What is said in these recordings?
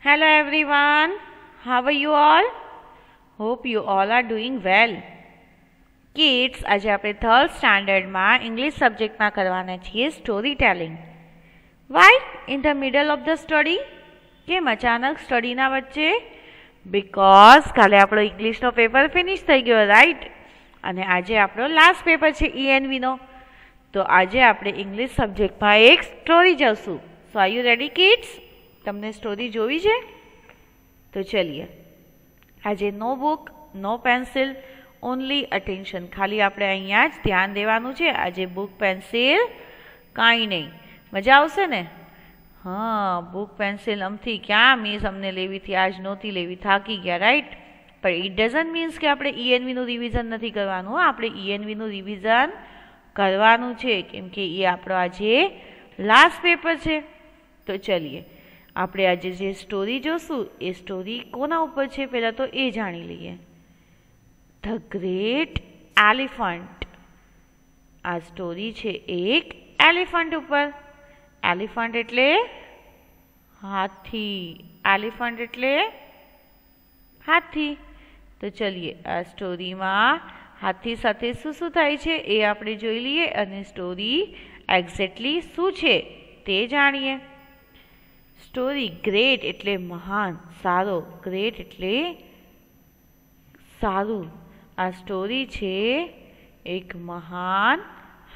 Hello everyone, how are you all? Hope you all are doing well. Kids, આજે આપણે third સ્ટાન્ડર્ડમાં English સબ્જેક્ટમાં કરવાના છીએ story telling. Why in the middle of the study? કેમ અચાનક સ્ટડીના વચ્ચે? બિકોઝ કાલે આપણો ઇંગ્લિશનો પેપર ફિનિશ થઈ ગયો, રાઈટ? અને આજે આપણો લાસ્ટ પેપર છે ENVનો. તો આજે આપણે ઇંગ્લિશ સબ્જેક્ટમાં એક સ્ટોરી જોશું. સો આર યુ રેડી કિડ્સ? તમને સ્ટોરી જોવી છે? તો ચલીએ. આજે નો બુક, નો પેન્સિલ, ઓનલી અટેન્શન. ખાલી આપણે અહીંયા જ ધ્યાન દેવાનું છે. આજે બુક પેન્સિલ કાંઈ નહીં. મજા આવશે ને? હા, બુક પેન્સિલ અમથી ક્યાં મીન્સ અમને લેવી હતી, આજ નહોતી લેવી, થાકી ગયા, રાઈટ? પણ ઇટ ડઝન્ટ મીન્સ કે આપણે ENVનું રિવિઝન નથી કરવાનું. આપણે ENVનું રિવિઝન કરવાનું છે, કેમ કે એ આપણો આજે લાસ્ટ પેપર છે. તો ચલીએ, આપણે આજે જે સ્ટોરી જોશું એ સ્ટોરી કોના ઉપર છે પહેલાં તો એ જાણી લઈએ. The great elephant. આ સ્ટોરી છે એક એલિફન્ટ ઉપર. એલિફન્ટ એટલે હાથી. એલિફન્ટ એટલે હાથી. તો ચલીએ, આ સ્ટોરીમાં હાથી સાથે શું થાય છે એ આપણે જોઈ લઈએ અને સ્ટોરી એક્ઝેક્ટલી શું છે તે જાણીએ. સ્ટોરી ગ્રેટ એટલે મહાન, સારો. ગ્રેટ એટલે સારું. આ સ્ટોરી છે એક મહાન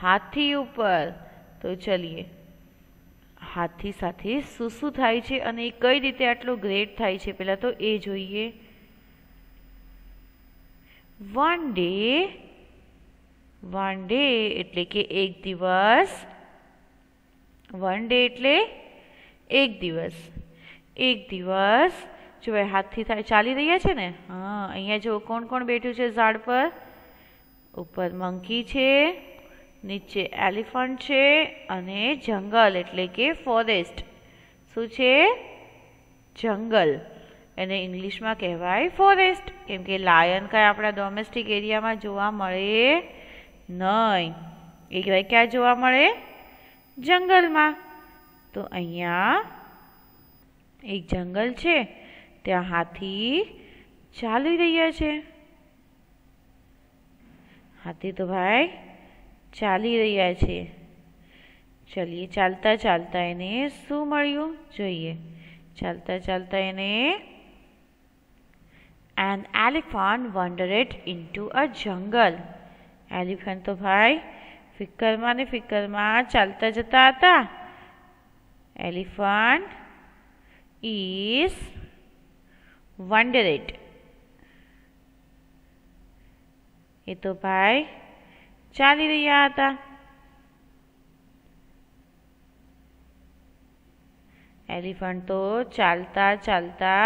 હાથી ઉપર. તો ચલીએ, હાથી સાથે શું થાય છે અને એ કઈ રીતે આટલો ગ્રેટ થાય છે પહેલાં તો એ જોઈએ. વન ડે એટલે કે એક દિવસ. વન ડે એટલે એક દિવસ. એક દિવસ જો હાથથી થાય ચાલી રહ્યા છે ને. હા, અહીંયા જો કોણ કોણ બેઠું છે ઝાડ પર? ઉપર મંકી છે, નીચે એલિફન્ટ છે અને જંગલ એટલે કે ફોરેસ્ટ. શું છે? જંગલ. એને ઇંગ્લિશમાં કહેવાય ફોરેસ્ટ, કેમ કે લાયન કાંઈ આપણા ડોમેસ્ટિક એરિયામાં જોવા મળે નહીં. એ કહેવાય ક્યાં જોવા મળે? જંગલમાં. તો અહીંયા એક જંગલ છે, ત્યાં હાથી ચાલી રહ્યા છે. હાથી તો ભાઈ ચાલી રહ્યા છે. ચલીએ, ચાલતા ચાલતા એને શું મળ્યું જોઈએ. ચાલતા ચાલતા એને એન એલિફન્ટ વન્ડરેડ ઇન્ટુ અ જંગલ. એલિફન્ટ તો ભાઈ ફિકરમાં ને ફિકરમાં ચાલતા જતા હતા. Elephant is wondered. એ તો ભાઈ ચાલી રહ્યા હતા. એલિફન્ટ તો ચાલતા ચાલતા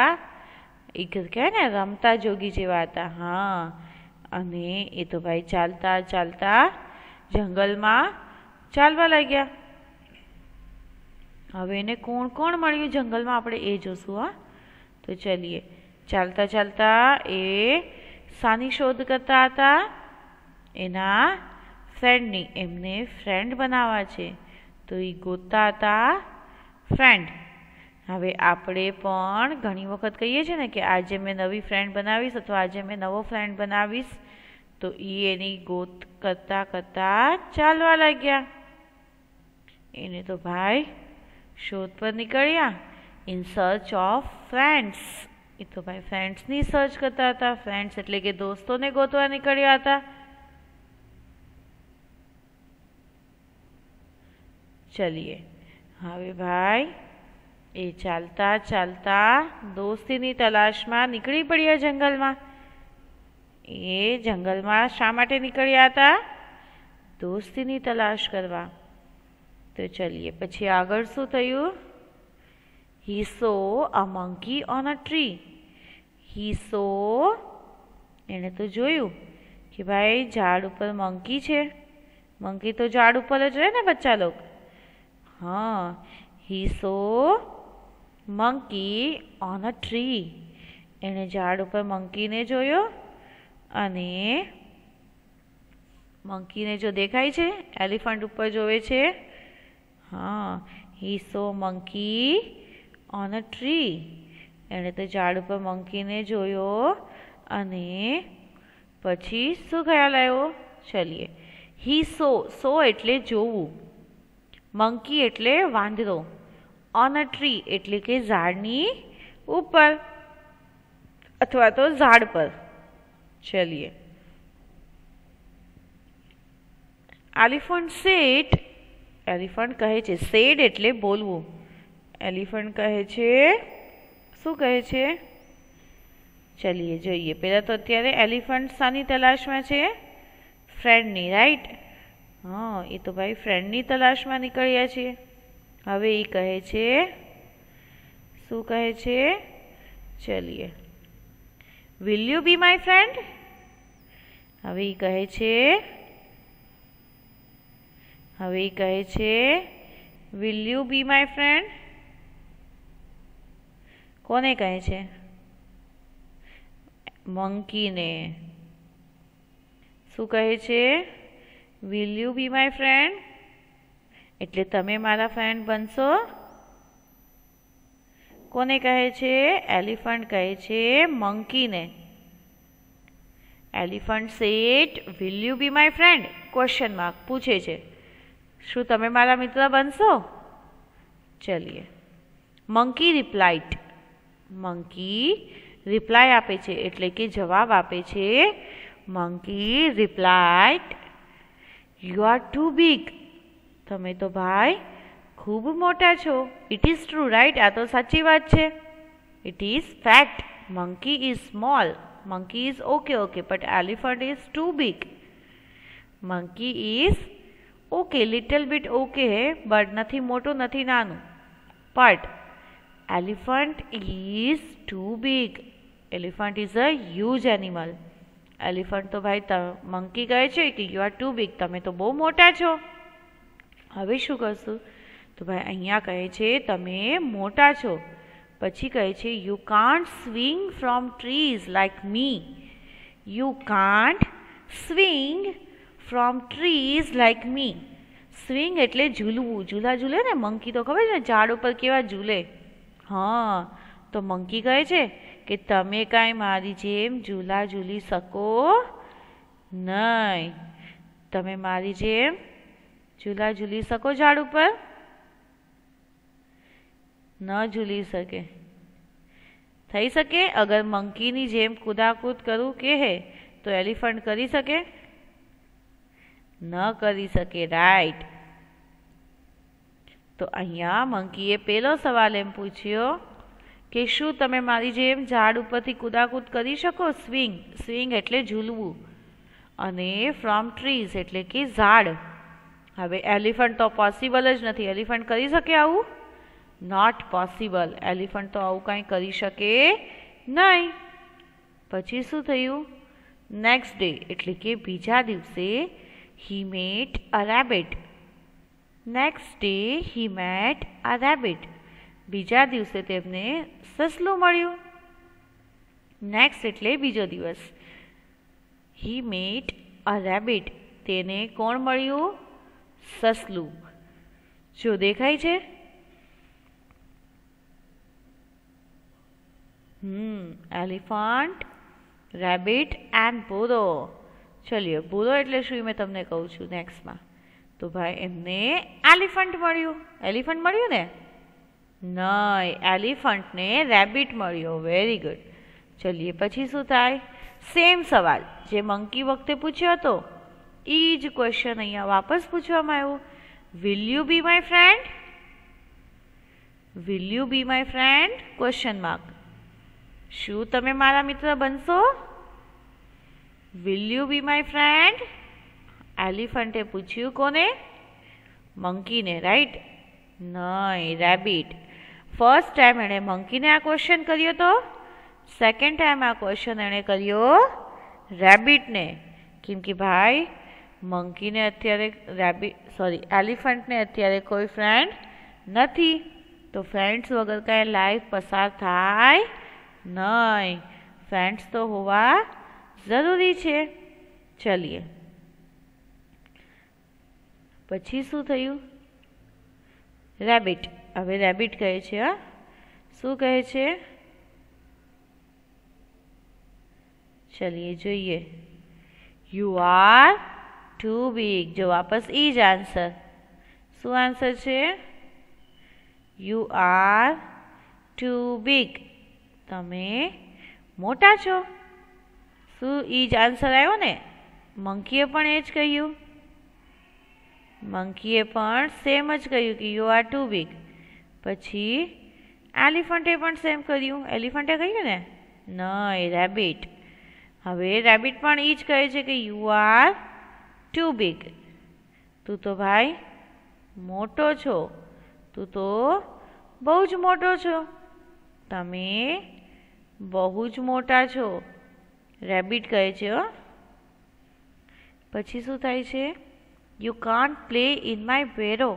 એક કહેવાય ને રમતા જોગી જેવા હતા. હા, અને એ તો ભાઈ ચાલતા ચાલતા જંગલમાં ચાલવા લાગ્યા. હવે એને કોણ કોણ મળ્યું જંગલમાં આપણે એ જોશું. હા, તો ચલીએ, ચાલતા ચાલતા એ શાની શોધ કરતા હતા? એના ફ્રેન્ડની. એમને ફ્રેન્ડ બનાવવા છે તો એ ગોતતા હતા ફ્રેન્ડ. હવે આપણે પણ ઘણી વખત કહીએ છીએ ને કે આજે મેં નવી ફ્રેન્ડ બનાવીશ અથવા આજે મેં નવો ફ્રેન્ડ બનાવીશ. તો એ એની ગોત કરતા કરતા ચાલવા લાગ્યા. એને તો ભાઈ શોધ પર નીકળ્યા. In search of friends. એ તો ભાઈ ફ્રેન્ડ્સની સર્ચ કરતા હતા. ફ્રેન્ડ્સ એટલે કે દોસ્તોને ગોતવા નીકળ્યા હતા. ચલીએ, હવે ભાઈ એ ચાલતા ચાલતા દોસ્તીની તલાશમાં નીકળી પડ્યા જંગલમાં. એ જંગલમાં શા માટે નીકળ્યા હતા? દોસ્તીની તલાશ કરવા. તો ચલીએ, પછી આગળ શું થયું? He saw a monkey on a tree. He saw, એણે તો જોયું કે ભાઈ ઝાડ ઉપર મંકી છે. મંકી તો ઝાડ ઉપર જ રહે ને બચ્ચા લોક. હા, he saw monkey on a tree. એણે ઝાડ ઉપર મંકીને જોયો અને મંકીને જો દેખાય છે, એલિફન્ટ ઉપર જોવે છે. હા, he saw monkey on a tree. એણે તો ઝાડ ઉપર મંકીને જોયો અને પછી શું ખ્યાલ આવ્યો? ચલીએ. હી સો એટલે જોવું, મંકી એટલે વાંદરો, ઓન અ ટ્રી એટલે કે ઝાડની ઉપર અથવા તો ઝાડ પર. ચલીએ. એલિફન્ટ સેડ, એલિફન્ટ કહે છે, સેડ એટલે બોલવું. એલિફન્ટ કહે છે, શું કહે છે? ચલીએ જોઈએ. પહેલાં તો અત્યારે એલિફન્ટ શાની તલાશમાં છે? ફ્રેન્ડની, રાઈટ? હા, એ તો ભાઈ ફ્રેન્ડની તલાશમાં નીકળ્યા છીએ. હવે એ કહે છે, શું કહે છે? ચલીએ. Will you be my friend? હવે એ કહે છે, will you be my friend? કોને કહે છે? મંકીને. શું કહે છે? Will you be my friend? એટલે તમે મારા ફ્રેન્ડ બનશો? કોને કહે છે? એલિફન્ટ કહે છે મંકીને. Elephant said, will you be my friend? Question mark પૂછે છે. શું તમે મારા મિત્ર બનશો? ચલીએ. મંકી રિપ્લાઇડ, મંકી રિપ્લાય આપે છે એટલે કે જવાબ આપે છે. Monkey replied, you are too big. તમે તો ભાઈ ખૂબ મોટા છો. It is true, right? આ તો સાચી વાત છે. It is fact. Monkey is small, monkey is okay, but elephant is too big. Monkey is okay, little bit okay, but નથી મોટું નથી નાનું. But elephant is too big. Elephant is a huge animal. Elephant તો ભાઈ monkey કહે છે કે you are too big, તમે તો બહુ મોટા છો. હવે શું કરશું? તો ભાઈ અહીંયા કહે છે તમે મોટા છો. પછી કહે છે you can't swing from trees like me. You can't swing from trees like me. Swing એટલે ઝૂલવું. ઝૂલા ઝૂલે ને મંકી, તો ખબર છે ને ઝાડ ઉપર કેવા ઝૂલે. હા, તો મંકી કહે છે કે તમે કાંઈ મારી જેમ ઝૂલા ઝૂલી શકો નહીં. તમે મારી જેમ ઝૂલા ઝૂલી શકો ઝાડ ઉપર? ન ઝૂલી શકે. થઈ શકે? અગર મંકીની જેમ કૂદાકૂદ કરું કહે તો એલિફન્ટ કરી શકે? ન કરી શકે, રાઈટ? તો અહીંયા મંકીએ પહેલો સવાલ એમ પૂછ્યો કે શું તમે મારી જેમ ઝાડ ઉપરથી કૂદાકૂદ કરી શકો? સ્વિંગ, સ્વિંગ એટલે ઝૂલવું, અને ફ્રોમ ટ્રીઝ એટલે કે ઝાડ. હવે એલિફન્ટ તો પોસિબલ જ નથી. એલિફન્ટ કરી શકે આવું? Not possible. એલિફન્ટ તો આવું કાંઈ કરી શકે નહીં. પછી શું થયું? નેક્સ્ટ ડે એટલે કે બીજા દિવસે he met a rabbit. Next day he met a rabbit. બીજા દિવસે તેમને સસલું મળ્યું. નેક્સ્ટ એટલે બીજો દિવસ. he met a rabbit. તેને કોણ મળ્યું? સસલું. જો દેખાય છે? એલિફન્ટ, રેબિટ એન્ડ બોરો. ચલીએ, બોરો એટલે શું મેં તમને કહું છું નેક્સ્ટમાં. તો ભાઈ એમને એલિફન્ટ મળ્યું. એલિફન્ટ મળ્યું ને? નહીં, એલિફન્ટને રેબિટ મળ્યો. Very good. ચલીએ, પછી શું થાય? સેમ સવાલ જે મંકી વખતે પૂછ્યો હતો એ જ ક્વેશ્ચન અહીંયા વાપસ પૂછવામાં આવ્યો. Will you be my friend? Will you be my friend? Question mark. શું તમે મારા મિત્ર બનશો? Will you be my friend? એલિફન્ટે પૂછ્યું કોને? મંકીને, રાઈટ? નહીં, રેબિટ. ફર્સ્ટ ટાઈમ એણે મંકીને આ ક્વેશ્ચન કર્યો હતો. સેકન્ડ ટાઈમ આ ક્વેશ્ચન એણે કર્યો રેબિટને. કેમ કે ભાઈ મંકીને અત્યારે એલિફન્ટને અત્યારે કોઈ ફ્રેન્ડ નથી. તો ફ્રેન્ડ્સ વગર કાંઈ લાઈફ પસાર થાય નહીં. ફ્રેન્ડ્સ તો હોવા જરૂરી છે. ચલીએ, પછી શું થયું? રેબિટ. હવે રેબિટ કહે છે, હા શું કહે છે? चलिए જોઈએ. You are too big. જો વાપસ એ જ આન્સર. શું આન્સર છે? You are too big. તમે મોટા છો. શું એ જ આન્સર આવ્યો ને? મંકીએ પણ એ જ કહ્યું. મંકીએ પણ સેમ જ કહ્યું કે યુ આર ટુ બિગ. પછી એલિફન્ટે પણ સેમ કર્યું. એલિફન્ટે કહ્યું ને? નહીં, રેબિટ. હવે રેબિટ પણ એ જ કહે છે કે યુ આર ટુ બિગ. તું તો ભાઈ મોટો છો. તું તો બહુ જ મોટો છો. તમે બહુ જ મોટા છો. રેબિટ કહે છે. પછી શું થાય છે? You can't play in my burrow.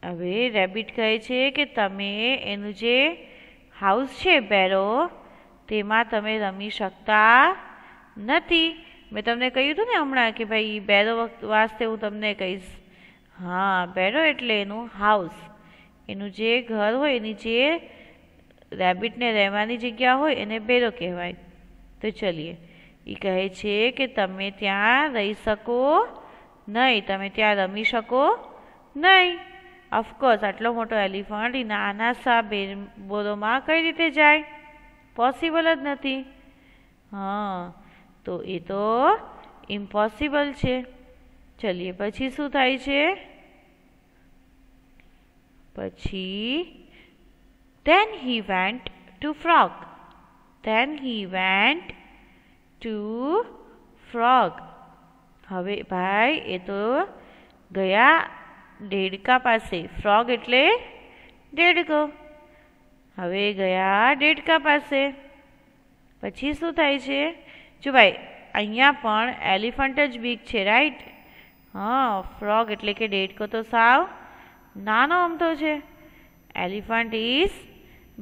હવે રેબિટ કહે છે કે તમે એનું જે હાઉસ છે બેરો, તેમાં તમે રમી શકતા નથી. મેં તમને કહ્યું હતું ને હમણાં કે ભાઈ બેરો વાસ્તે હું તમને કહીશ. હા, બેરો એટલે એનું હાઉસ, એનું જે ઘર હોય, એની જે રેબિટને રહેવાની જગ્યા હોય એને બેરો કહેવાય. તો ચલીએ, એ કહે છે કે તમે ત્યાં રહી શકો નહીં, તમે ત્યાં રમી શકો નહીં. ઓફકોર્સ આટલો મોટો એલિફન્ટ એ નાના સા બોરોમાં કઈ રીતે જાય? પોસિબલ જ નથી. હા, તો એ તો ઇમ્પોસિબલ છે. ચલીએ, પછી શું થાય છે? પછી then he went to frog. Then he went to frog. હવે ભાઈ એ તો ગયા દેડકા પાસે. ફ્રોગ એટલે દેડકો. હવે ગયા દેડકા પાસે. પછી શું થાય છે? જો ભાઈ અહીંયા પણ એલિફન્ટ જ બિગ છે, રાઈટ? હા, ફ્રોગ એટલે કે દેડકો તો સાવ નાનો અમથો છે. Elephant is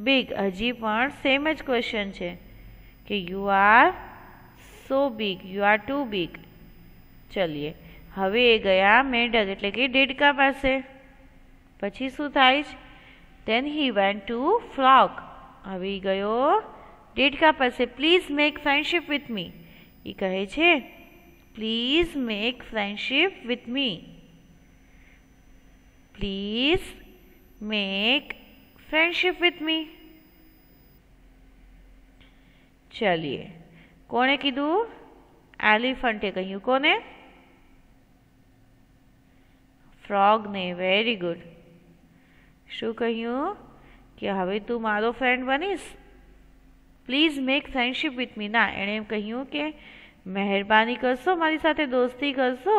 big. હજી પણ સેમ જ ક્વેશ્ચન છે કે you are so big, you are too big. ચલીએ, હવે એ ગયા મેંઢક એટલે કે દેડકા પાસે. પછી શું થાય છે? then he went to frog. હવે એ ગયો દેડકા પાસે. Please make friendship with me. એ કહે છે please make friendship with me. Please make friendship with me. ચલીએ, કોણે કીધું? એલિફન્ટે કહ્યું. કોને? ફ્રોગને. Very good. શું કહ્યું? કે હવે તું મારો ફ્રેન્ડ બનીશ. Please make friendship with me. ના, એણે એમ કહ્યું કે મહેરબાની કરશો, મારી સાથે દોસ્તી કરશો.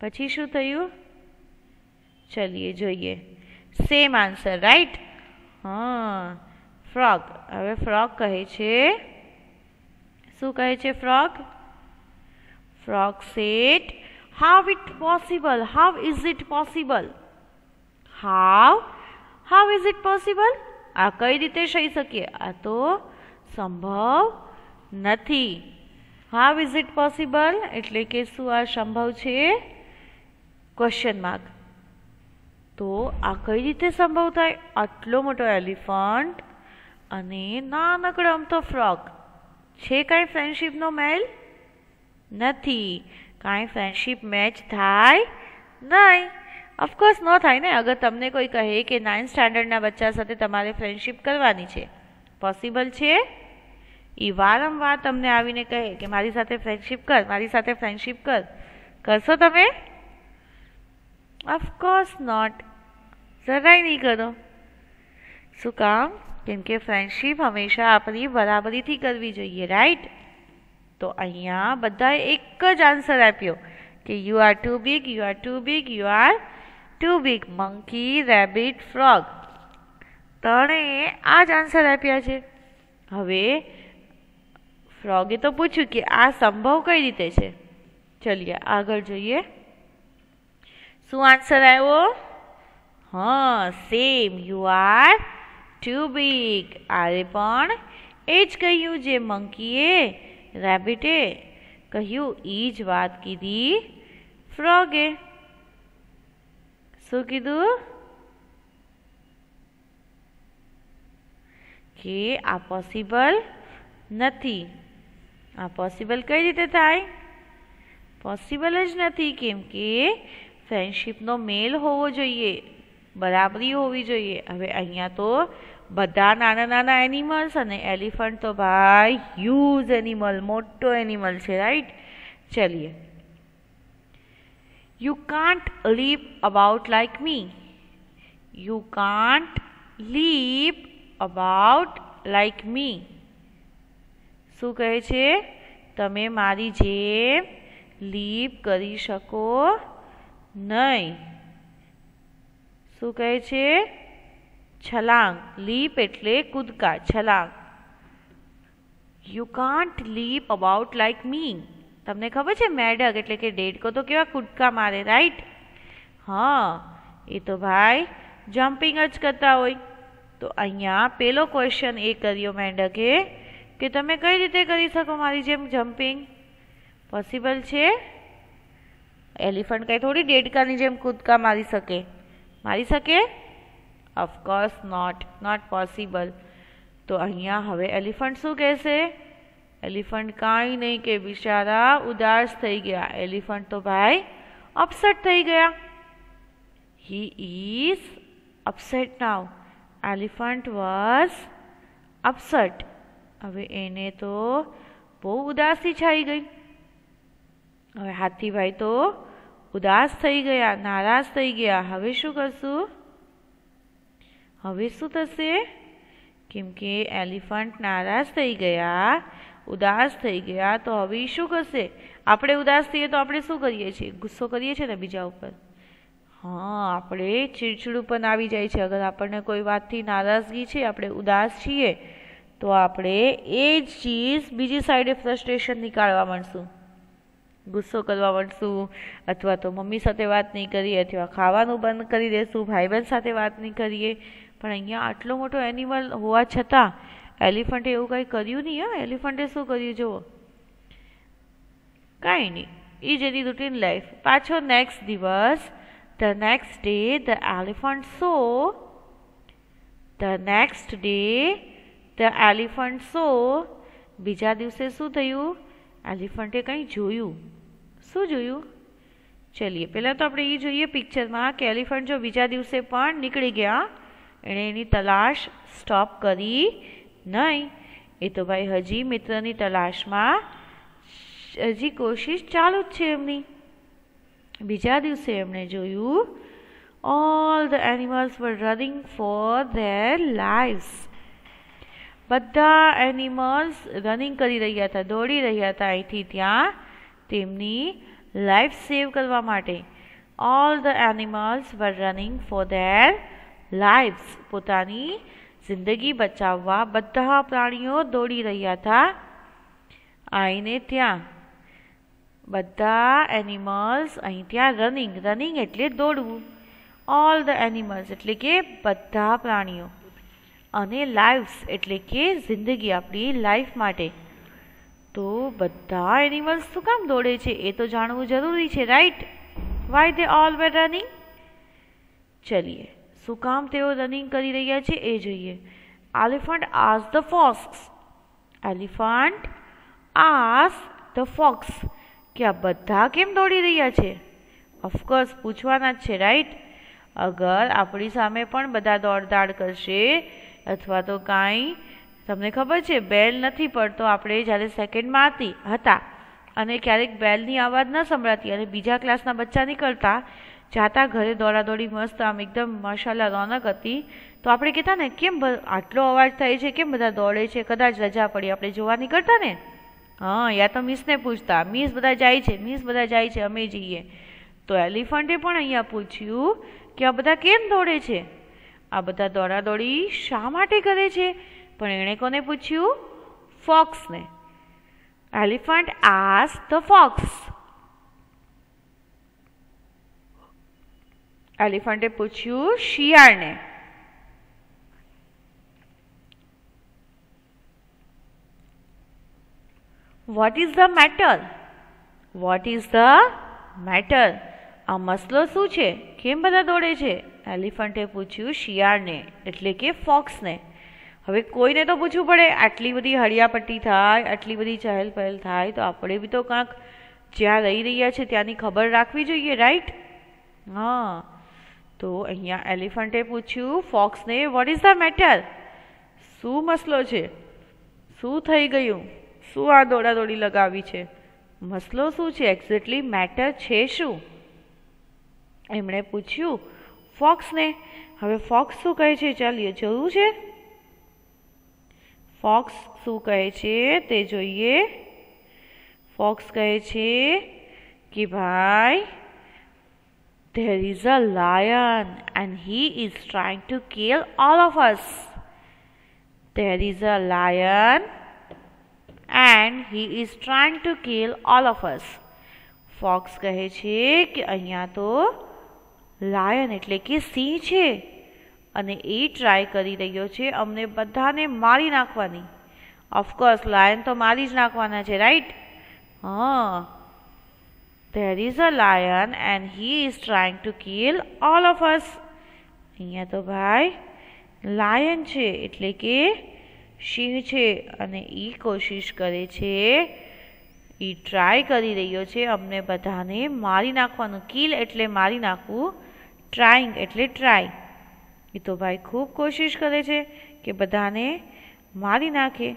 પછી શું થયું? ચલીએ જોઈએ. Same answer, right? હા, ફ્રોગ. હવે ફ્રોગ કહે છે, શું કહે છે frog? Frog said how it possible, how is it possible? how is it possible? આ કઈ રીતે થઈ શકે? આ તો સંભવ નથી. how is it possible એટલે કે શું આ સંભવ છે? Question mark. તો આ કઈ રીતે સંભવ થાય? આટલો મોટો એલિફન્ટ અને નાનકડો અમથો ફ્રોગ. છે કાંઈ ફ્રેન્ડશિપનો મેલ? નથી. કાંઈ ફ્રેન્ડશિપ મેચ થાય નહીં. ઓફકોર્સ ન થાય ને. અગર તમને કોઈ કહે કે 9th સ્ટાન્ડર્ડના બચ્ચા સાથે તમારે ફ્રેન્ડશિપ કરવાની છે, પોસિબલ છે? એ વારંવાર તમને આવીને કહે કે મારી સાથે ફ્રેન્ડશિપ કર, મારી સાથે ફ્રેન્ડશિપ કર. કરશો તમે? Of course not. જરાય નહીં કરો. શું કામ? કેમ કે ફ્રેન્ડશિપ હંમેશા આપણી બરાબરીથી કરવી જોઈએ, રાઈટ? તો અહીંયા બધાએ એક જ આન્સર આપ્યો કે you are too big, you are too big, you are too big. Monkey, rabbit, frog ત્રણેય આ જ આન્સર આપ્યા છે. હવે ફ્રોગે તો પૂછ્યું કે આ સંભવ કઈ રીતે છે. ચલીએ આગળ જોઈએ. શું આન્સર આવ્યો? હા, same, you are too big. આરે પણ એ જ કહ્યું જે મંકીએ, રેબિટે કહ્યું. એ જ વાત કીધી ફ્રોગે. શું કીધું? કે આ પોસિબલ નથી. આ પોસિબલ કઈ રીતે થાય? પોસિબલ જ નથી, કેમ કે ફ્રેન્ડશીપનો મેલ હોવો જોઈએ, બરાબરી હોવી જોઈએ. હવે અહીંયા તો બધા નાના નાના એનિમલ્સ અને એલિફન્ટ તો ભાઈ હ્યુજ એનિમલ, મોટો એનિમલ છે, રાઈટ? ચલીએ. You can't live about like me. You can't live about like me. શું કહે છે? તમે મારી જેમ લીવ કરી શકો નહીં. શું કહે છે? છલાંગ. લીપ એટલે કૂદકા, છલાંગ. You can't leap about like me. તમને ખબર છે મેઢક એટલે કે દેડકો તો કેવા કૂદકા મારે, રાઈટ? હા, એ તો ભાઈ જમ્પિંગ જ કરતા હોય. તો અહીંયા પેલો ક્વેશ્ચન એ કર્યો મેંઢકે કે તમે કઈ રીતે કરી શકો મારી જેમ જમ્પિંગ? પોસિબલ છે? એલિફન્ટ કઈ થોડી દેડકાની જેમ કૂદકા મારી શકે? મારી શકે? Of course not possible. તો અહીંયા હવે એલિફન્ટ શું કહેશે? એલિફન્ટ કાંઈ નહીં કે બિચારા ઉદાસ થઈ ગયા. એલિફન્ટ તો ભાઈ અપસેટ થઈ ગયા. He is upset now. Elephant was upset. હવે એને તો બહુ ઉદાસી છાઈ ગઈ. હવે હાથીભાઈ તો ઉદાસ થઈ ગયા, નારાજ થઈ ગયા. હવે શું કરશું? હવે શું થશે? કેમ કે એલિફન્ટ નારાજ થઈ ગયા, ઉદાસ થઈ ગયા, તો હવે શું કરશે? આપણે ઉદાસ થઈએ તો આપણે શું કરીએ છીએ? ગુસ્સો કરીએ છીએ ને બીજા ઉપર. હા, આપણે ચીડચીડું આવી જાય છે. અગર આપણને કોઈ વાતથી નારાજગી છે, આપણે ઉદાસ છીએ, તો આપણે એ જ ચીજ બીજી સાઈડે ફ્રસ્ટ્રેશન નીકાળવા માંડશું, ગુસ્સો કરવા માંડશું, અથવા તો મમ્મી સાથે વાત નહીં કરીએ, અથવા ખાવાનું બંધ કરી દેશું, ભાઈ બહેન સાથે વાત નહીં કરીએ. પણ અહીંયા આટલો મોટો એનિમલ હોવા છતાં એલિફન્ટે એવું કંઈ કર્યું નહીં. હા, એલિફન્ટે શું કર્યું જુઓ? કાંઈ નહીં. એ જ એની રૂટીન લાઈફ. પાછો નેક્સ્ટ દિવસ, the next day the elephant saw બીજા દિવસે શું થયું? એલિફન્ટે કંઈ જોયું. શું જોયું? ચલીએ, પહેલાં તો આપણે એ જોઈએ પિક્ચરમાં કે એલિફન્ટ જો બીજા દિવસે પણ નીકળી ગયા, એણે એની તલાશ સ્ટોપ કરી નહીં. એ તો ભાઈ હજી મિત્રની તલાશમાં હજી કોશિશ ચાલુ જ છે એમની. બીજા દિવસે એમણે જોયું all the animals were running for their lives. બધા એનિમલ્સ રનિંગ કરી રહ્યા હતા, દોડી રહ્યા હતા અહીંથી ત્યાં તેમની લાઈફ સેવ કરવા માટે. All the animals were running for their lives. પોતાની જિંદગી બચાવવા બધા પ્રાણીઓ દોડી રહ્યા હતા આઈને ત્યાં. બધા એનિમલ્સ અહીં ત્યાં રનિંગ એટલે દોડવું. ઓલ ધ એનિમલ્સ એટલે કે બધા પ્રાણીઓ, અને લાઈવ્સ એટલે કે જિંદગી, આપણી લાઈફ માટે. તો બધા એનિમલ્સ શું કામ દોડે છે એ તો જાણવું જરૂરી છે, right? Why they all were running? ચલીએ, શું કામ તેઓ રનિંગ કરી રહ્યા છે એ જોઈએ. Elephant asked the fox. Elephant asked the fox કે આ બધા કેમ દોડી રહ્યા છે? ઓફકોર્સ પૂછવાના જ છે, રાઈટ? અગર આપણી સામે પણ બધા દોડધાડ કરશે, અથવા તો કાંઈ, તમને ખબર છે બેલ નથી પડતો, આપણે જ્યારે સેકન્ડમાં હતા અને ક્યારેક બેલની અવાજ ન સંભળાતી અને બીજા ક્લાસના બચ્ચા નીકળતા જાતા ઘરે દોડાદોડી મસ્ત આમ એકદમ માશાલ્લાહ રોનક હતી, તો આપણે કહેતા ને કેમ આટલો અવાજ થાય છે, કેમ બધા દોડે છે, કદાચ રજા પડી આપણે જોવા નીકળતા ને. હા, યા તો મિસને પૂછતા, મિસ બધા જાય છે, અમે જઈએ. તો એલિફન્ટે પણ અહીંયા પૂછ્યું કે આ બધા કેમ દોડે છે? આ બધા દોડાદોડી શા માટે કરે છે? પણ એણે કોને પૂછ્યું? ફોક્સને. Elephant asked the fox. એલિફન્ટે પૂછ્યું શિયાળને. What is the matter? What is the matter? આ મસલો શું છે? કેમ બધા દોડે છે? એલિફન્ટે પૂછ્યું શિયાળને એટલે કે ફોક્સને. હવે કોઈને તો પૂછવું પડે, આટલી બધી હળિયાપટ્ટી થાય, આટલી બધી ચહેલ પહેલ થાય તો આપણે બી તો કાંક જ્યાં રહી રહ્યા છે ત્યાંની ખબર રાખવી જોઈએ, રાઈટ? હા, તો અહીંયા એલિફન્ટે પૂછ્યું ફોક્સને, વોટ ઇઝ ધ મેટર? શું મસલો છે? શું થઈ ગયું? શું આ દોડાદોડી લગાવી છે? મસલો શું છે? એક્ઝેક્ટલી મેટર છે શું? એમણે પૂછ્યું ફોક્સને. હવે ફોક્સ શું કહે છે ચાલીએ જોવું છે. ફોક્સ શું કહે છે તે જોઈએ. ફોક્સ કહે છે કે ભાઈ there is a lion and he is trying to kill all of us. There is a lion and he is trying to kill all of us. Fox કહે છે કે અહીંયા તો લાયન એટલે કે સિંહ છે અને એ ટ્રાય કરી રહ્યો છે અમને બધાને મારી નાખવાની. ઓફકોર્સ લાયન તો મારી જ નાખવાના છે, રાઈટ? હા, there is a lion and he is trying to kill all of us. અહીંયા તો ભાઈ લાયન છે એટલે કે સિંહ છે અને એ કોશિશ કરે છે, એ ટ્રાય કરી રહ્યો છે અમને બધાને મારી નાખવાનું. કિલ એટલે મારી નાખવું, ટ્રાઈંગ એટલે ટ્રાય. એ તો ભાઈ ખૂબ કોશિશ કરે છે કે બધાને મારી નાખે.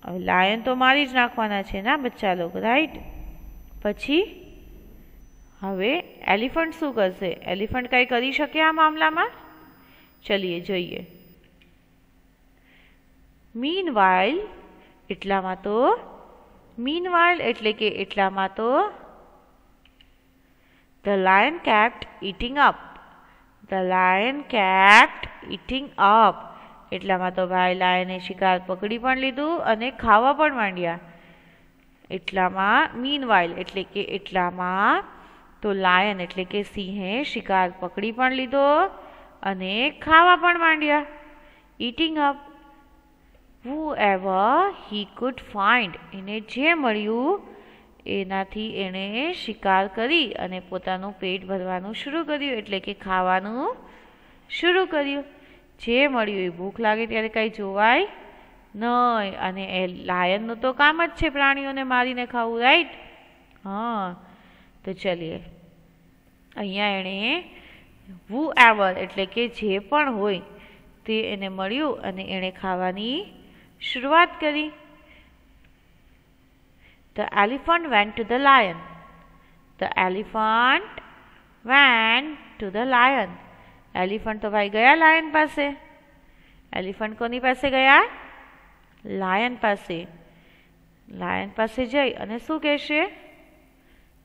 હવે લાયન તો મારી જ નાખવાના છે ના બચ્ચા લોકો, રાઈટ? પછી હવે એલિફન્ટ શું કરશે? એલિફન્ટ કંઈ કરી શકે આ મામલામાં? ચલીએ જોઈએ. મીનવાઇલ એટલામાં તો, મીનવાઇલ એટલે કે એટલામાં તો the lion kept eating up. The lion kept eating up. એટલામાં તો ભાઈ લાયને શિકાર પકડી પણ લીધું અને ખાવા પણ માંડ્યા. એટલામાં મીનવાઇલ એટલે કે એટલામાં તો લાયન એટલે કે સિંહે શિકાર પકડી પણ લીધો અને ખાવા પણ માંડ્યા. eating up whoever he could find. એને જે મળ્યું એનાથી એણે શિકાર કરી અને પોતાનું પેટ ભરવાનું શરૂ કર્યું, એટલે કે ખાવાનું શરૂ કર્યું. જે મળ્યું એ ભૂખ લાગે ત્યારે કંઈ જોવાય નહીં અને એ લાયનનું તો કામ જ છે પ્રાણીઓને મારીને ખાવું, રાઈટ? હા, તો ચલીએ. અહીંયા એણે whoever એટલે કે જે પણ હોય તે એને મળ્યું અને એણે ખાવાની શરૂઆત કરી. The elephant went to the lion. The elephant went to the lion. Elephant તો ભાઈ ગયા લાયન પાસે. એલિફન્ટ કોની પાસે ગયા? લાયન પાસે. લાયન પાસે જઈ અને શું કહેશે?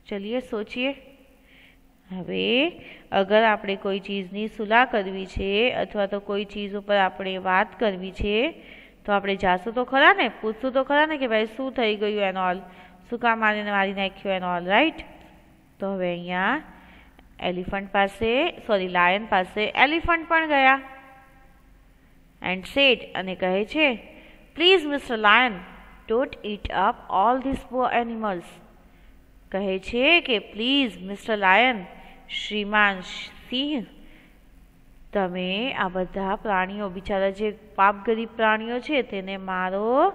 ચલીએ સોચીએ. હવે અગર આપણે કોઈ ચીજની સુલાહ કરવી છે અથવા તો કોઈ ચીજ ઉપર આપણે વાત કરવી છે તો આપણે જાશું તો ખરા ને, પૂછશું તો ખરા ને કે ભાઈ શું થઈ ગયું એનો ઓલ, શું કામ મારીને મારી નાખ્યું એનો ઓલ, રાઈટ? તો હવે અહીંયા એલિફન્ટ પાસે, સોરી લાયન પાસે એલિફન્ટ પણ ગયા એન્ડ સેડ અને કહે છે please mister lion don't eat up all this poor animals. કહે છે કે પ્લીઝ મિસ્ટર લાયન, શ્રીમાન સિંહ, તમે આ બધા પ્રાણીઓ, બિચારા જે પાપ ગરીબ પ્રાણીઓ છે તેને મારો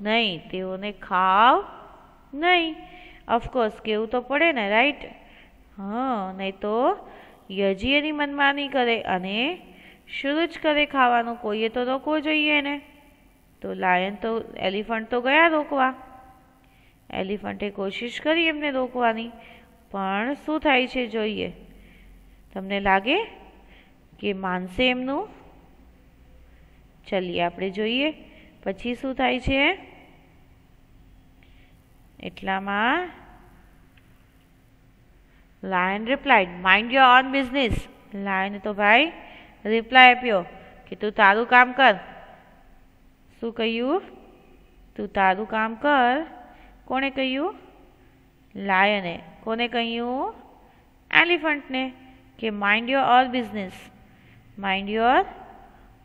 નહીં, તેઓને ખાવ નહીં. ઓફકોર્સ કેવું તો પડે ને, રાઈટ? હા, નહીં તો યજી એની મનમાની કરે અને શરૂ જ કરે ખાવાનું. કોઈએ તો રોકવો જોઈએ ને. તો લાયન તો, એલિફન્ટ તો ગયા રોકવા. એલિફન્ટે કોશિશ કરી એમને રોકવાની, પણ શું થાય છે જોઈએ. તમને લાગે કે માનશે એમનું? ચલીએ આપણે જોઈએ પછી શું થાય છે. એટલામાં lion replied mind your own business. લાયને તો ભાઈ રિપ્લાય આપ્યો કે તું તારું કામ કર. શું કહ્યું? તું તારું કામ કર. કોણે કહ્યું? લાયને. કોને કહ્યું? એલિફન્ટને કે mind your own business. Mind your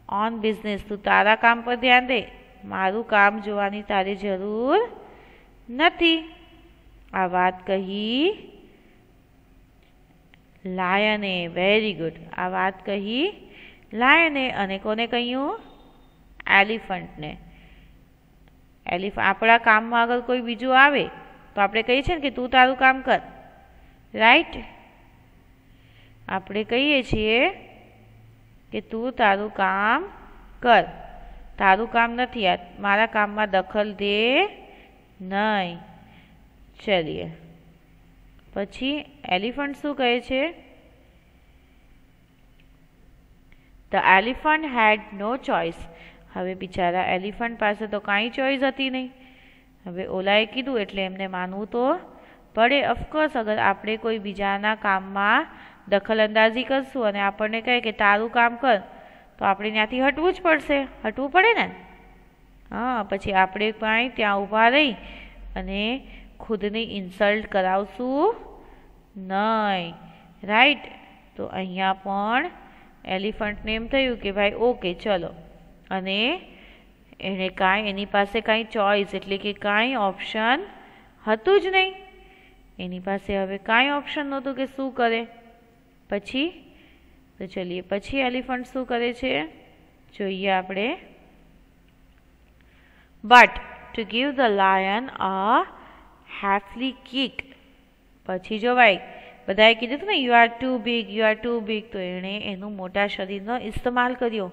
own business. તું તારા કામ પર ધ્યાન દે, મારું કામ જોવાની તારે જરૂર નથી. આ વાત કહી લાયને. Very good. આ વાત કહી લાયને અને કોને કહ્યું? એલિફન્ટને. આપણા કામમાં અગર કોઈ બીજું આવે તો આપણે કહીએ છીએ ને કે તું તારું કામ કર, રાઈટ? આપણે કહીએ છીએ કે તું તારું કામ કર, તારું કામ નથી, આ મારા કામમાં દખલ દે નહીં. ચલીએ પછી એલિફન્ટ શું કહે છે? The elephant had no choice. હવે બિચારા એલિફન્ટ પાસે તો કાંઈ ચોઈસ હતી નહીં. હવે ઓલાએ કીધું એટલે એમને માનવું તો પડે. ઓફકોર્સ અગર આપણે કોઈ બીજાના કામમાં દખલઅંદાજી કરશું અને આપણને કહે કે તારું કામ કર, તો આપણે ત્યાંથી હટવું જ પડશે, હટવું પડે ને. હા, પછી આપણે કાંઈ ત્યાં ઊભા રહી અને ખુદની ઇન્સલ્ટ કરાવશું નહીં, રાઈટ? તો અહીંયા પણ એલિફન્ટને એમ થયું કે ભાઈ ઓકે ચલો, અને એણે કાંઈ એની પાસે કાંઈ ચોઈસ એટલે કે કાંઈ ઓપ્શન હતું જ નહીં. એની પાસે હવે કાંઈ ઓપ્શન નહોતું કે શું કરે. પછી તો ચલીએ પછી એલિફન્ટ શું કરે છે જોઈએ આપણે. But to give the lion a hefty kick. પછી જો ભાઈ બધાએ કીધું હતું ને you are too big, you are too big, તો એણે એનું મોટા શરીરનો ઇસ્તેમાલ કર્યો.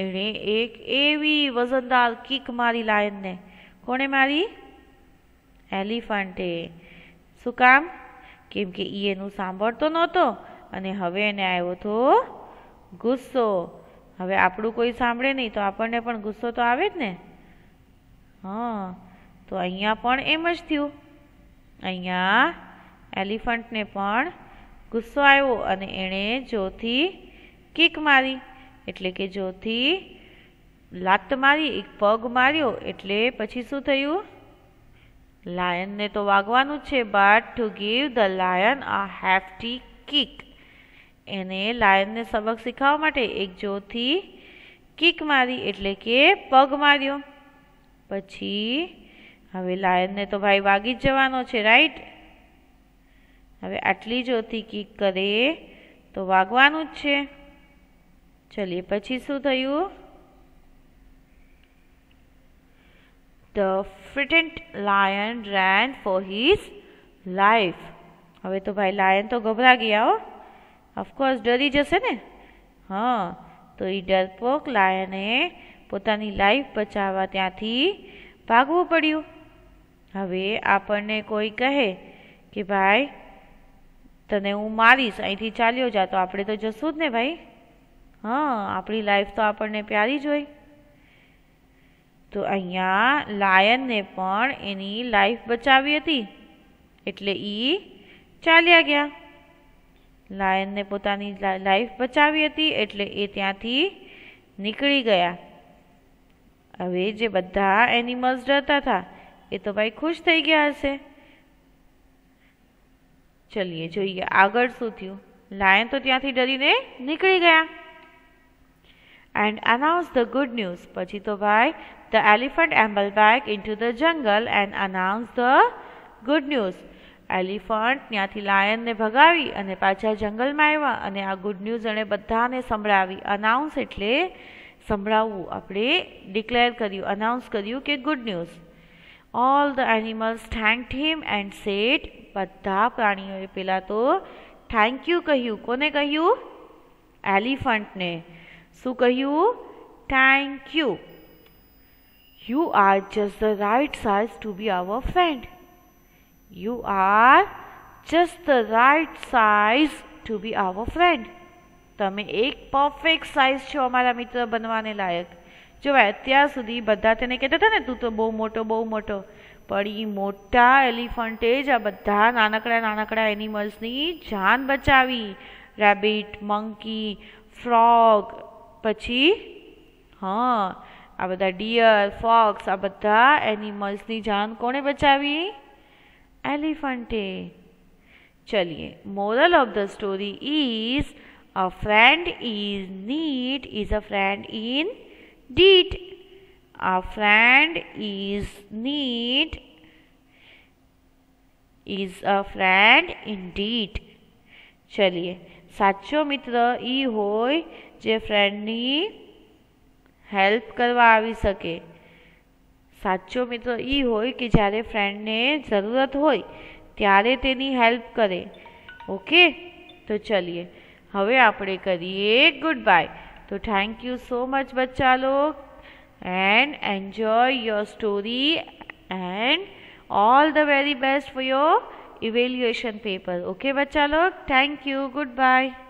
એણે એક એવી વજનદાર કિક મારી લાયનને. કોણે મારી? એલિફન્ટે. શું કામ? કેમ કે એ એનું સાંભળતો નહોતો અને હવે એને આવ્યો હતો ગુસ્સો. હવે આપણું કોઈ સાંભળે નહીં તો આપણને પણ ગુસ્સો તો આવે જ ને. હા, તો અહીંયા પણ એમ જ થયું. અહીંયા એલિફન્ટને પણ ગુસ્સો આવ્યો અને એણે જોરથી કિક મારી, એટલે કે જોરથી લાત મારી, એક પગ માર્યો. એટલે પછી શું થયું? લાયનને તો વાગવાનું જ છે, but to give the lion a hefty kick. એને લાયનને સબક શીખવવા માટે એક જોરથી કિક મારી, એટલે કે પગ માર્યો. પછી હવે લાયનને તો ભાઈ વાગી જ જવાનો છે, રાઈટ? હવે આટલી જોરથી કિક કરે તો વાગવાનું જ છે. ચલીએ પછી શું થયું? The frightened lion ran for his life. હવે તો ભાઈ લાયન તો ગભરા ગયા હો. ઓફકોર્સ ડરી જશે ને. હા, તો એ ડરપોક લાયને પોતાની લાઈફ બચાવવા ત્યાંથી ભાગવું પડ્યું. હવે આપણને કોઈ કહે કે ભાઈ તને હું મારીશ, અહીંથી ચાલ્યો જા, તો આપણે તો જશું જ ને ભાઈ. હા, આપણી લાઈફ તો આપણને પ્યારી જ હોય. તો અહીંયા લાયનને પણ એની લાઈફ બચાવી હતી એટલે એ ચાલ્યા ગયા. લાયનને પોતાની લાઈફ બચાવી હતી એટલે એ ત્યાંથી નીકળી ગયા. હવે જે બધા એનિમલ્સ ડરતા હતા એ તો ભાઈ ખુશ થઈ ગયા હશે. ચલીએ જોઈએ આગળ શું થયું. લાયન તો ત્યાંથી ડરીને નીકળી ગયા. And announce the good news. પછી તો ભાઈ the elephant ambled back into the jungle and announced the good news. Elephant ત્યાંથી લાયનને ભગાવી અને પાછા જંગલમાં આવ્યા અને આ ગુડ ન્યૂઝ એણે બધાને સંભળાવી. અનાઉન્સ એટલે સંભળાવવું. આપણે ડિક્લેર કર્યું, અનાઉન્સ કર્યું કે good news. All the animals thanked him and said. બધા પ્રાણીઓએ પહેલાં તો થેન્ક યુ કહ્યું. કોને કહ્યું? એલિફન્ટને. શું કહ્યું? Thank you. You are just the right size to be our friend. You are just the right size to be our friend. તમે એક પરફેક્ટ સાઇઝ છો અમારા મિત્ર બનવાને લાયક. જો અત્યાર સુધી બધા તેને કહેતા હતા ને તું તો બહુ મોટો બહુ મોટો, પણ એ મોટા એલિફન્ટે જ આ બધા નાનકડા નાનકડા એનિમલ્સની જાન બચાવી. રેબિટ, મંકી, ફ્રોગ, પછી હા આ બધા ડિયર, ફોક્સ, આ બધા એનિમલ્સની જાન કોણે બચાવી? એલિફન્ટે. ચલીએ moral of the story is a friend is need is a friend indeed. A friend is need is a friend indeed. ચલીએ સાચો મિત્ર ઈ હોય જે ફ્રેન્ડની હેલ્પ કરવા આવી શકે. સાચો મિત્ર એ હોય કે જ્યારે ફ્રેન્ડને જરૂરત હોય ત્યારે તેની હેલ્પ કરે. ઓકે, તો ચલીએ હવે આપણે કરીએ ગુડ બાય. તો થેન્ક યુ સો મચ બચ્ચા log, and enjoy your story, and all the very best for your evaluation paper. Okay बच्चा लोग, thank you, goodbye.